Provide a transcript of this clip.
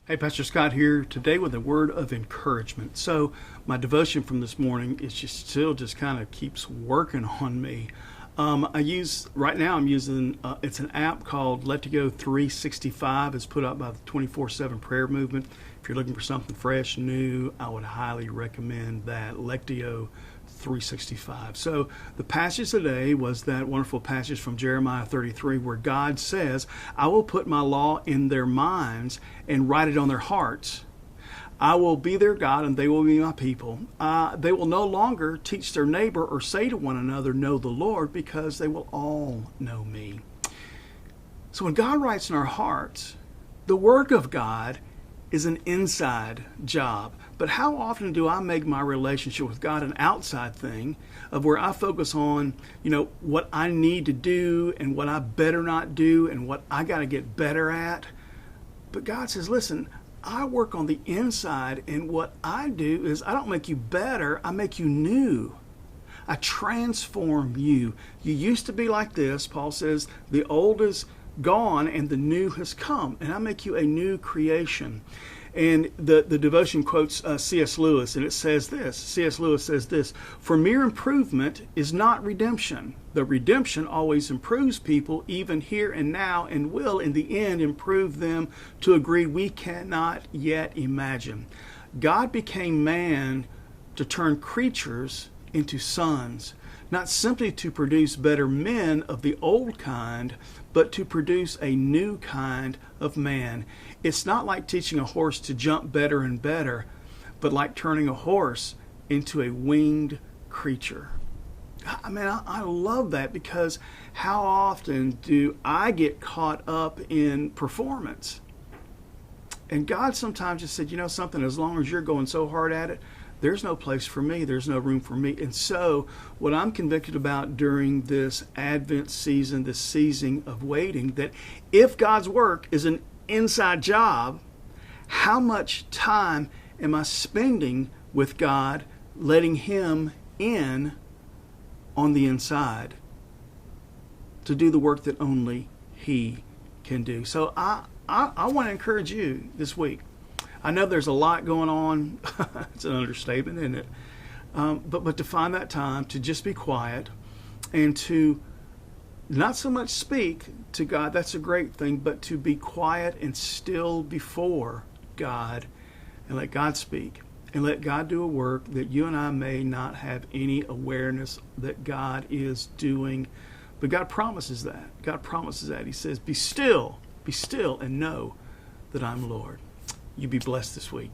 Hey, Pastor Scott here today with a word of encouragement. So my devotion from this morning is just kind of keeps working on me. I'm using it's an app called Let To Go 365. It's put out by the 24/7 Prayer Movement. If you're looking for something fresh, new, I would highly recommend that. Let To Go 365. So the passage today was that wonderful passage from Jeremiah 33 where God says, I will put my law in their minds and write it on their hearts. I will be their God and they will be my people. They will no longer teach their neighbor or say to one another, know the Lord, because they will all know me. So when God writes in our hearts, the work of God is an inside job. But how often do I make my relationship with God an outside thing of where I focus on, what I need to do and what I better not do and what I got to get better at? But God says, listen, I work on the inside, and what I do is I don't make you better, I make you new. I transform you. You used to be like this. Paul says the old is gone and the new has come, and I make you a new creation. And the devotion quotes C.S. Lewis, and it says this. C.S. Lewis says this, for mere improvement is not redemption. The redemption always improves people, even here and now, and will in the end improve them to a degree we cannot yet imagine. God became man to turn creatures into sons, not simply to produce better men of the old kind, but to produce a new kind of man. It's not like teaching a horse to jump better and better, but like turning a horse into a winged creature. I love that, because how often do I get caught up in performance? And God sometimes just said, something, as long as you're going so hard at it, there's no place for me. There's no room for me. And so what I'm convicted about during this Advent season, this season of waiting, that if God's work is an inside job, how much time am I spending with God, letting Him in on the inside to do the work that only He can do? So I want to encourage you this week. I know there's a lot going on. It's an understatement, isn't it? But to find that time to just be quiet and to not so much speak to God, that's a great thing, but to be quiet and still before God and let God speak and let God do a work that you and I may not have any awareness that God is doing. But God promises that. God promises that. He says, be still, and know that I'm Lord. You be blessed this week.